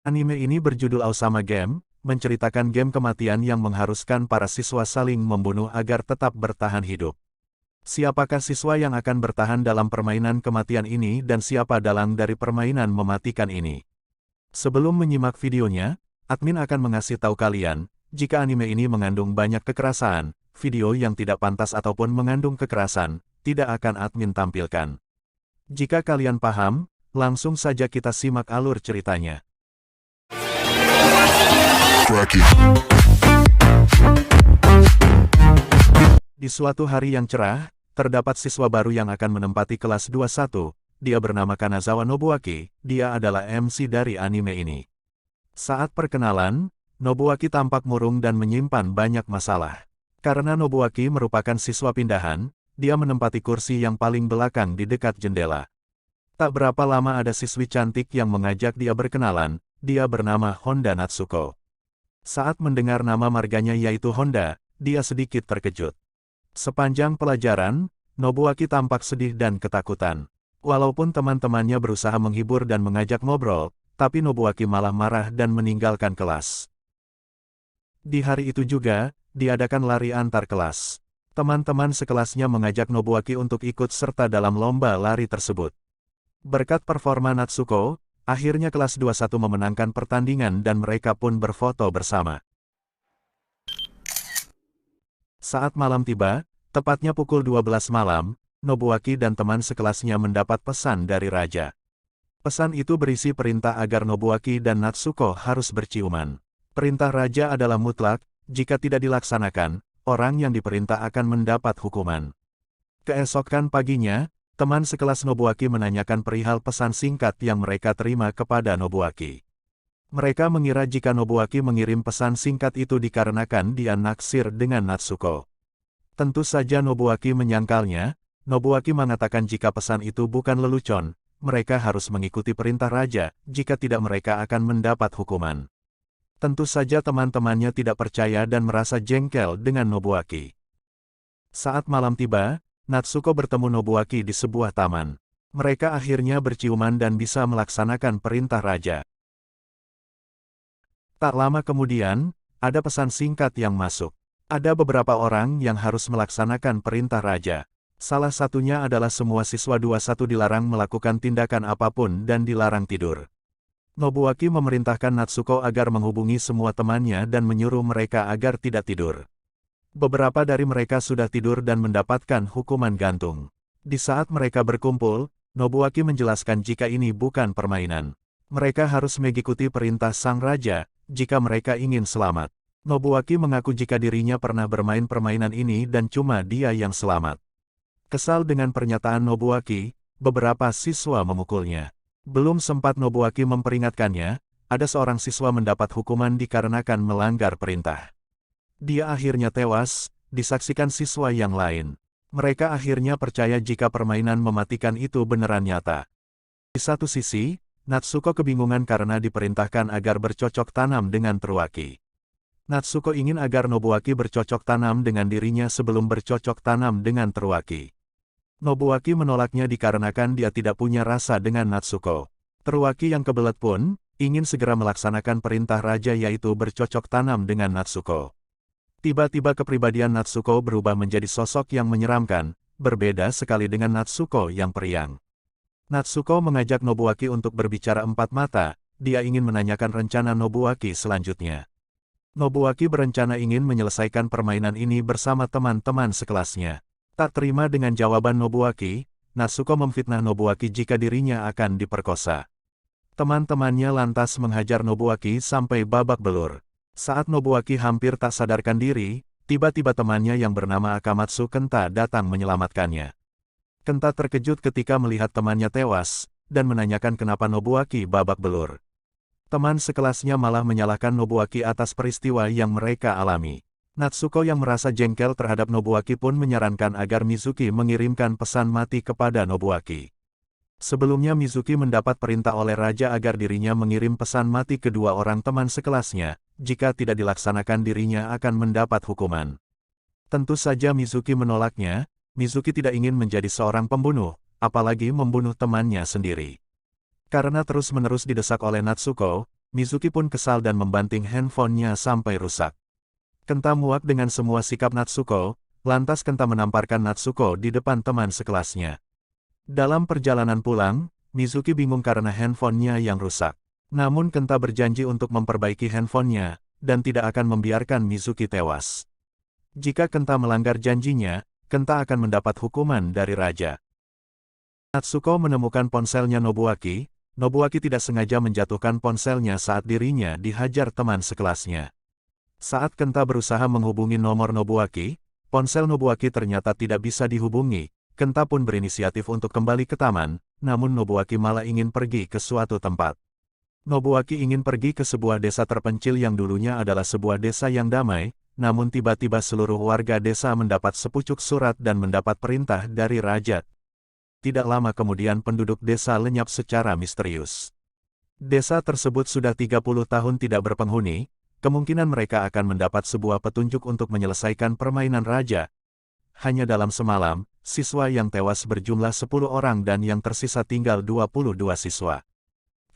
Anime ini berjudul Aosama Game, menceritakan game kematian yang mengharuskan para siswa saling membunuh agar tetap bertahan hidup. Siapakah siswa yang akan bertahan dalam permainan kematian ini dan siapa dalang dari permainan mematikan ini? Sebelum menyimak videonya, admin akan mengasih tahu kalian, jika anime ini mengandung banyak kekerasan, video yang tidak pantas ataupun mengandung kekerasan, tidak akan admin tampilkan. Jika kalian paham, langsung saja kita simak alur ceritanya. Di suatu hari yang cerah, terdapat siswa baru yang akan menempati kelas 21, dia bernama Kanazawa Nobuaki, dia adalah MC dari anime ini. Saat perkenalan, Nobuaki tampak murung dan menyimpan banyak masalah. Karena Nobuaki merupakan siswa pindahan, dia menempati kursi yang paling belakang di dekat jendela. Tak berapa lama ada siswi cantik yang mengajak dia berkenalan, dia bernama Honda Natsuko. Saat mendengar nama marganya yaitu Honda, dia sedikit terkejut. Sepanjang pelajaran, Nobuaki tampak sedih dan ketakutan. Walaupun teman-temannya berusaha menghibur dan mengajak ngobrol, tapi Nobuaki malah marah dan meninggalkan kelas. Di hari itu juga, diadakan lari antar kelas. Teman-teman sekelasnya mengajak Nobuaki untuk ikut serta dalam lomba lari tersebut. Berkat performa Natsuko, akhirnya kelas 21 memenangkan pertandingan dan mereka pun berfoto bersama. Saat malam tiba, tepatnya pukul 12 malam, Nobuaki dan teman sekelasnya mendapat pesan dari raja. Pesan itu berisi perintah agar Nobuaki dan Natsuko harus berciuman. Perintah raja adalah mutlak, jika tidak dilaksanakan, orang yang diperintah akan mendapat hukuman. Keesokan paginya, teman sekelas Nobuaki menanyakan perihal pesan singkat yang mereka terima kepada Nobuaki. Mereka mengira jika Nobuaki mengirim pesan singkat itu dikarenakan dia naksir dengan Natsuko. Tentu saja Nobuaki menyangkalnya. Nobuaki mengatakan jika pesan itu bukan lelucon, mereka harus mengikuti perintah raja, jika tidak mereka akan mendapat hukuman. Tentu saja teman-temannya tidak percaya dan merasa jengkel dengan Nobuaki. Saat malam tiba, Natsuko bertemu Nobuaki di sebuah taman. Mereka akhirnya berciuman dan bisa melaksanakan perintah raja. Tak lama kemudian, ada pesan singkat yang masuk. Ada beberapa orang yang harus melaksanakan perintah raja. Salah satunya adalah semua siswa 21 dilarang melakukan tindakan apapun dan dilarang tidur. Nobuaki memerintahkan Natsuko agar menghubungi semua temannya dan menyuruh mereka agar tidak tidur. Beberapa dari mereka sudah tidur dan mendapatkan hukuman gantung. Di saat mereka berkumpul, Nobuaki menjelaskan jika ini bukan permainan. Mereka harus mengikuti perintah sang raja, jika mereka ingin selamat. Nobuaki mengaku jika dirinya pernah bermain permainan ini dan cuma dia yang selamat. Kesal dengan pernyataan Nobuaki, beberapa siswa memukulnya. Belum sempat Nobuaki memperingatkannya, ada seorang siswa mendapat hukuman dikarenakan melanggar perintah. Dia akhirnya tewas, disaksikan siswa yang lain. Mereka akhirnya percaya jika permainan mematikan itu beneran nyata. Di satu sisi, Natsuko kebingungan karena diperintahkan agar bercocok tanam dengan Teruaki. Natsuko ingin agar Nobuaki bercocok tanam dengan dirinya sebelum bercocok tanam dengan Teruaki. Nobuaki menolaknya dikarenakan dia tidak punya rasa dengan Natsuko. Teruaki yang kebelet pun, ingin segera melaksanakan perintah raja yaitu bercocok tanam dengan Natsuko. Tiba-tiba kepribadian Natsuko berubah menjadi sosok yang menyeramkan, berbeda sekali dengan Natsuko yang periang. Natsuko mengajak Nobuaki untuk berbicara empat mata, dia ingin menanyakan rencana Nobuaki selanjutnya. Nobuaki berencana ingin menyelesaikan permainan ini bersama teman-teman sekelasnya. Tak terima dengan jawaban Nobuaki, Natsuko memfitnah Nobuaki jika dirinya akan diperkosa. Teman-temannya lantas menghajar Nobuaki sampai babak belur. Saat Nobuaki hampir tak sadarkan diri, tiba-tiba temannya yang bernama Akamatsu Kenta datang menyelamatkannya. Kenta terkejut ketika melihat temannya tewas, dan menanyakan kenapa Nobuaki babak belur. Teman sekelasnya malah menyalahkan Nobuaki atas peristiwa yang mereka alami. Natsuko yang merasa jengkel terhadap Nobuaki pun menyarankan agar Mizuki mengirimkan pesan mati kepada Nobuaki. Sebelumnya Mizuki mendapat perintah oleh raja agar dirinya mengirim pesan mati kedua orang teman sekelasnya, jika tidak dilaksanakan dirinya akan mendapat hukuman. Tentu saja Mizuki menolaknya, Mizuki tidak ingin menjadi seorang pembunuh, apalagi membunuh temannya sendiri. Karena terus-menerus didesak oleh Natsuko, Mizuki pun kesal dan membanting handphonenya sampai rusak. Kenta muak dengan semua sikap Natsuko, lantas Kenta menamparkan Natsuko di depan teman sekelasnya. Dalam perjalanan pulang, Mizuki bingung karena handphonenya yang rusak. Namun Kenta berjanji untuk memperbaiki handphonenya, dan tidak akan membiarkan Mizuki tewas. Jika Kenta melanggar janjinya, Kenta akan mendapat hukuman dari raja. Natsuko menemukan ponselnya Nobuaki. Nobuaki tidak sengaja menjatuhkan ponselnya saat dirinya dihajar teman sekelasnya. Saat Kenta berusaha menghubungi nomor Nobuaki, ponsel Nobuaki ternyata tidak bisa dihubungi. Kenta pun berinisiatif untuk kembali ke taman, namun Nobuaki malah ingin pergi ke suatu tempat. Nobuaki ingin pergi ke sebuah desa terpencil yang dulunya adalah sebuah desa yang damai, namun tiba-tiba seluruh warga desa mendapat sepucuk surat dan mendapat perintah dari raja. Tidak lama kemudian penduduk desa lenyap secara misterius. Desa tersebut sudah 30 tahun tidak berpenghuni, kemungkinan mereka akan mendapat sebuah petunjuk untuk menyelesaikan permainan raja. Hanya dalam semalam, siswa yang tewas berjumlah 10 orang dan yang tersisa tinggal 22 siswa.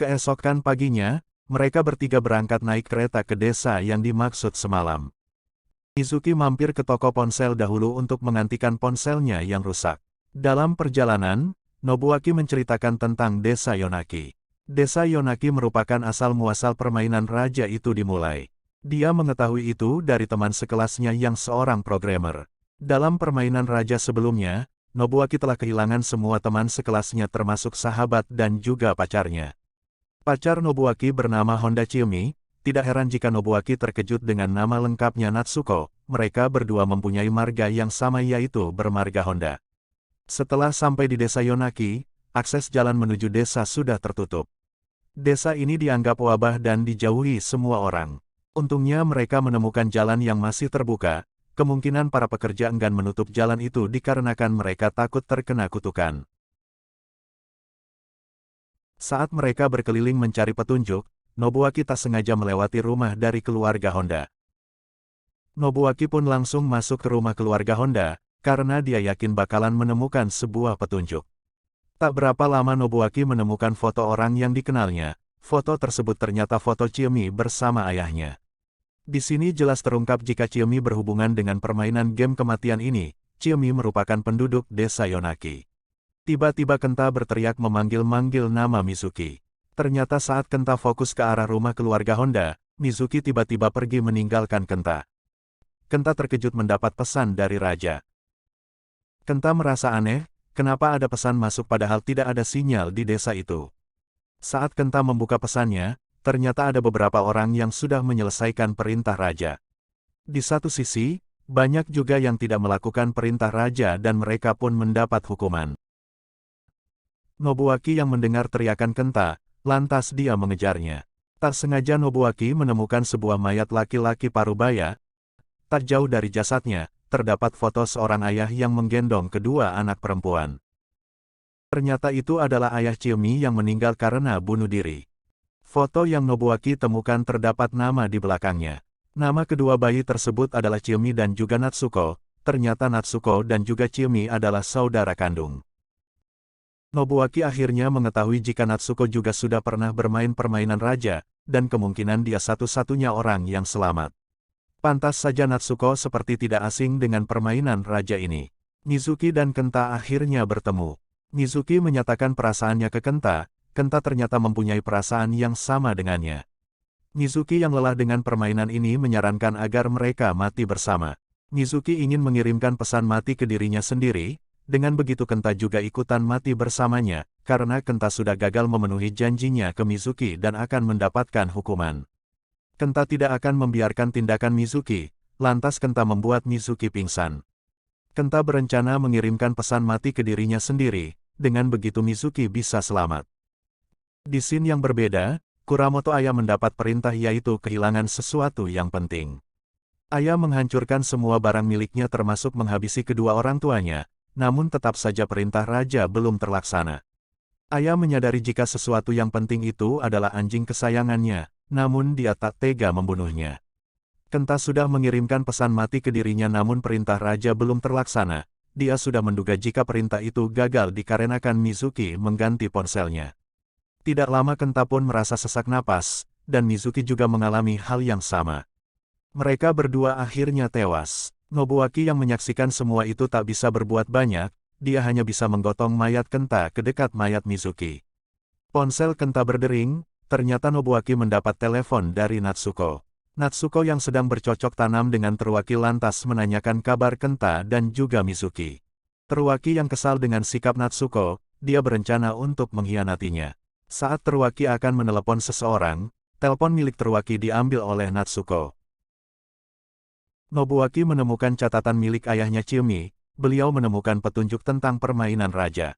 Keesokan paginya, mereka bertiga berangkat naik kereta ke desa yang dimaksud semalam. Mizuki mampir ke toko ponsel dahulu untuk menggantikan ponselnya yang rusak. Dalam perjalanan, Nobuaki menceritakan tentang desa Yonaki. Desa Yonaki merupakan asal-muasal permainan raja itu dimulai. Dia mengetahui itu dari teman sekelasnya yang seorang programmer. Dalam permainan raja sebelumnya, Nobuaki telah kehilangan semua teman sekelasnya termasuk sahabat dan juga pacarnya. Pacar Nobuaki bernama Honda Chiyomi. Tidak heran jika Nobuaki terkejut dengan nama lengkapnya Natsuko. Mereka berdua mempunyai marga yang sama yaitu bermarga Honda. Setelah sampai di desa Yonaki, akses jalan menuju desa sudah tertutup. Desa ini dianggap wabah dan dijauhi semua orang. Untungnya mereka menemukan jalan yang masih terbuka, kemungkinan para pekerja enggan menutup jalan itu dikarenakan mereka takut terkena kutukan. Saat mereka berkeliling mencari petunjuk, Nobuaki tak sengaja melewati rumah dari keluarga Honda. Nobuaki pun langsung masuk ke rumah keluarga Honda, karena dia yakin bakalan menemukan sebuah petunjuk. Tak berapa lama Nobuaki menemukan foto orang yang dikenalnya. Foto tersebut ternyata foto Chiyomi bersama ayahnya. Di sini jelas terungkap jika Chiyomi berhubungan dengan permainan game kematian ini. Chiyomi merupakan penduduk desa Yonaki. Tiba-tiba Kenta berteriak memanggil-manggil nama Mizuki. Ternyata saat Kenta fokus ke arah rumah keluarga Honda, Mizuki tiba-tiba pergi meninggalkan Kenta. Kenta terkejut mendapat pesan dari raja. Kenta merasa aneh, kenapa ada pesan masuk padahal tidak ada sinyal di desa itu. Saat Kenta membuka pesannya, ternyata ada beberapa orang yang sudah menyelesaikan perintah raja. Di satu sisi, banyak juga yang tidak melakukan perintah raja dan mereka pun mendapat hukuman. Nobuaki yang mendengar teriakan Kenta, lantas dia mengejarnya. Tak sengaja Nobuaki menemukan sebuah mayat laki-laki parubaya. Tak jauh dari jasadnya, terdapat foto seorang ayah yang menggendong kedua anak perempuan. Ternyata itu adalah ayah Chiyomi yang meninggal karena bunuh diri. Foto yang Nobuaki temukan terdapat nama di belakangnya. Nama kedua bayi tersebut adalah Chiyomi dan juga Natsuko. Ternyata Natsuko dan juga Chiyomi adalah saudara kandung. Nobuaki akhirnya mengetahui jika Natsuko juga sudah pernah bermain permainan raja, dan kemungkinan dia satu-satunya orang yang selamat. Pantas saja Natsuko seperti tidak asing dengan permainan raja ini. Mizuki dan Kenta akhirnya bertemu. Mizuki menyatakan perasaannya ke Kenta. Kenta ternyata mempunyai perasaan yang sama dengannya. Mizuki yang lelah dengan permainan ini menyarankan agar mereka mati bersama. Mizuki ingin mengirimkan pesan mati ke dirinya sendiri. Dengan begitu Kenta juga ikutan mati bersamanya, karena Kenta sudah gagal memenuhi janjinya ke Mizuki dan akan mendapatkan hukuman. Kenta tidak akan membiarkan tindakan Mizuki, lantas Kenta membuat Mizuki pingsan. Kenta berencana mengirimkan pesan mati ke dirinya sendiri, dengan begitu Mizuki bisa selamat. Di scene yang berbeda, Kuramoto ayah mendapat perintah yaitu kehilangan sesuatu yang penting. Ayah menghancurkan semua barang miliknya termasuk menghabisi kedua orang tuanya, namun tetap saja perintah raja belum terlaksana. Ayah menyadari jika sesuatu yang penting itu adalah anjing kesayangannya. Namun dia tak tega membunuhnya. Kenta sudah mengirimkan pesan mati ke dirinya namun perintah raja belum terlaksana. Dia sudah menduga jika perintah itu gagal dikarenakan Mizuki mengganti ponselnya. Tidak lama Kenta pun merasa sesak napas, dan Mizuki juga mengalami hal yang sama. Mereka berdua akhirnya tewas. Nobuaki yang menyaksikan semua itu tak bisa berbuat banyak, dia hanya bisa menggotong mayat Kenta ke dekat mayat Mizuki. Ponsel Kenta berdering, ternyata Nobuaki mendapat telepon dari Natsuko. Natsuko yang sedang bercocok tanam dengan Teruaki lantas menanyakan kabar Kenta dan juga Mizuki. Teruaki yang kesal dengan sikap Natsuko, dia berencana untuk mengkhianatinya. Saat Teruaki akan menelepon seseorang, telepon milik Teruaki diambil oleh Natsuko. Nobuaki menemukan catatan milik ayahnya Chiyomi, beliau menemukan petunjuk tentang permainan raja.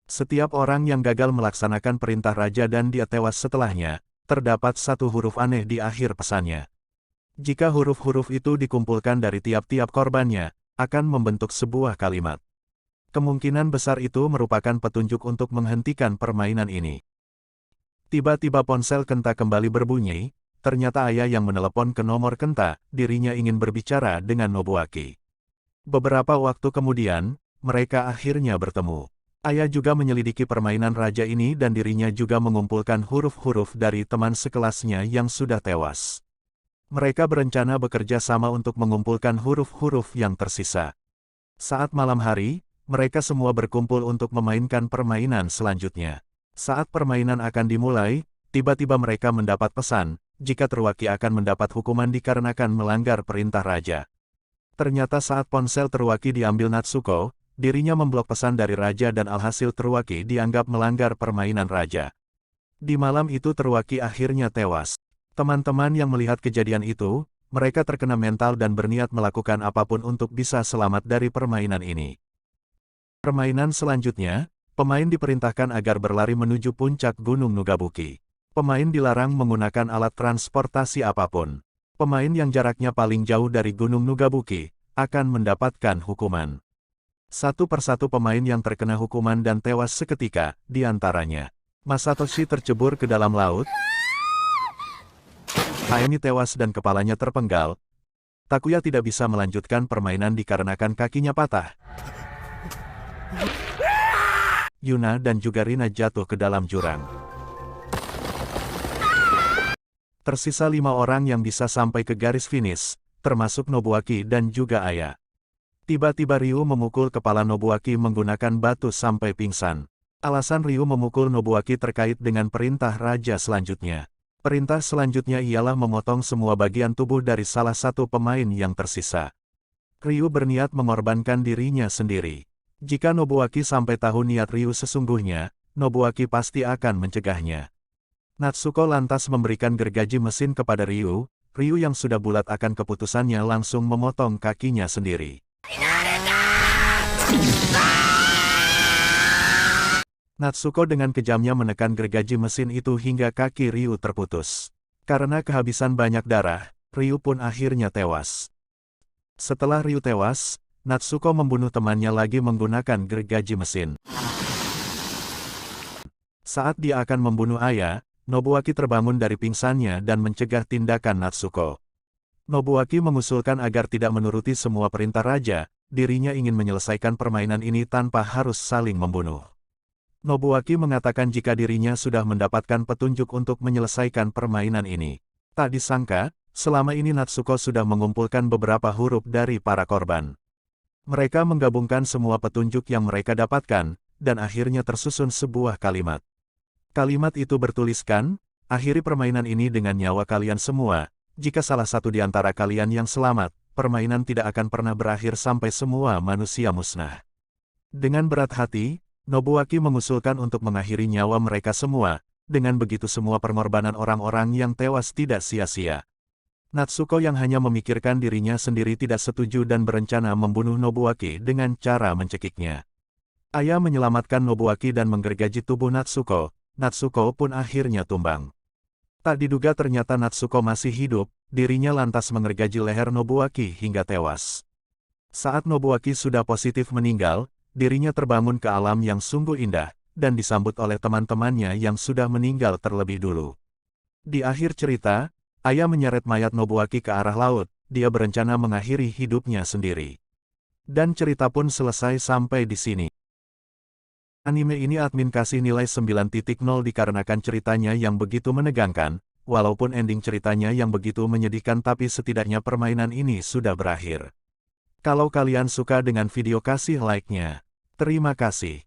Setiap orang yang gagal melaksanakan perintah raja dan dia tewas setelahnya, terdapat satu huruf aneh di akhir pesannya. Jika huruf-huruf itu dikumpulkan dari tiap-tiap korbannya, akan membentuk sebuah kalimat. Kemungkinan besar itu merupakan petunjuk untuk menghentikan permainan ini. Tiba-tiba ponsel Kenta kembali berbunyi. Ternyata ayah yang menelepon ke nomor Kenta, dirinya ingin berbicara dengan Nobuaki. Beberapa waktu kemudian, mereka akhirnya bertemu. Ayah juga menyelidiki permainan raja ini dan dirinya juga mengumpulkan huruf-huruf dari teman sekelasnya yang sudah tewas. Mereka berencana bekerja sama untuk mengumpulkan huruf-huruf yang tersisa. Saat malam hari, mereka semua berkumpul untuk memainkan permainan selanjutnya. Saat permainan akan dimulai, tiba-tiba mereka mendapat pesan, jika Teruaki akan mendapat hukuman dikarenakan melanggar perintah raja. Ternyata saat ponsel Teruaki diambil Natsuko, dirinya memblok pesan dari raja dan alhasil Teruaki dianggap melanggar permainan raja. Di malam itu Teruaki akhirnya tewas. Teman-teman yang melihat kejadian itu, mereka terkena mental dan berniat melakukan apapun untuk bisa selamat dari permainan ini. Permainan selanjutnya, pemain diperintahkan agar berlari menuju puncak Gunung Nugabuki. Pemain dilarang menggunakan alat transportasi apapun. Pemain yang jaraknya paling jauh dari Gunung Nugabuki akan mendapatkan hukuman. Satu persatu pemain yang terkena hukuman dan tewas seketika, di antaranya Masatoshi tercebur ke dalam laut, Haemi tewas dan kepalanya terpenggal, Takuya tidak bisa melanjutkan permainan dikarenakan kakinya patah, Yuna dan juga Rina jatuh ke dalam jurang. Tersisa 5 orang yang bisa sampai ke garis finish, termasuk Nobuaki dan juga Aya. Tiba-tiba Ryu memukul kepala Nobuaki menggunakan batu sampai pingsan. Alasan Ryu memukul Nobuaki terkait dengan perintah raja selanjutnya. Perintah selanjutnya ialah memotong semua bagian tubuh dari salah satu pemain yang tersisa. Ryu berniat mengorbankan dirinya sendiri. Jika Nobuaki sampai tahu niat Ryu sesungguhnya, Nobuaki pasti akan mencegahnya. Natsuko lantas memberikan gergaji mesin kepada Ryu. Ryu yang sudah bulat akan keputusannya langsung memotong kakinya sendiri. Natsuko dengan kejamnya menekan gergaji mesin itu hingga kaki Ryu terputus. Karena kehabisan banyak darah, Ryu pun akhirnya tewas. Setelah Ryu tewas, Natsuko membunuh temannya lagi menggunakan gergaji mesin. Saat dia akan membunuh Aya, Nobuaki terbangun dari pingsannya dan mencegah tindakan Natsuko. Nobuaki mengusulkan agar tidak menuruti semua perintah raja, dirinya ingin menyelesaikan permainan ini tanpa harus saling membunuh. Nobuaki mengatakan jika dirinya sudah mendapatkan petunjuk untuk menyelesaikan permainan ini. Tak disangka, selama ini Natsuko sudah mengumpulkan beberapa huruf dari para korban. Mereka menggabungkan semua petunjuk yang mereka dapatkan, dan akhirnya tersusun sebuah kalimat. Kalimat itu bertuliskan, akhiri permainan ini dengan nyawa kalian semua. Jika salah satu di antara kalian yang selamat, permainan tidak akan pernah berakhir sampai semua manusia musnah. Dengan berat hati, Nobuaki mengusulkan untuk mengakhiri nyawa mereka semua. Dengan begitu semua pengorbanan orang-orang yang tewas tidak sia-sia. Natsuko yang hanya memikirkan dirinya sendiri tidak setuju dan berencana membunuh Nobuaki dengan cara mencekiknya. Aya menyelamatkan Nobuaki dan menggergaji tubuh Natsuko. Natsuko pun akhirnya tumbang. Tak diduga ternyata Natsuko masih hidup, dirinya lantas mengergaji leher Nobuaki hingga tewas. Saat Nobuaki sudah positif meninggal, dirinya terbangun ke alam yang sungguh indah, dan disambut oleh teman-temannya yang sudah meninggal terlebih dulu. Di akhir cerita, Aya menyeret mayat Nobuaki ke arah laut, dia berencana mengakhiri hidupnya sendiri. Dan cerita pun selesai sampai di sini. Anime ini admin kasih nilai 9.0 dikarenakan ceritanya yang begitu menegangkan. walaupun ending ceritanya yang begitu menyedihkan tapi setidaknya permainan ini sudah berakhir. Kalau kalian suka dengan video kasih like-nya. Terima kasih.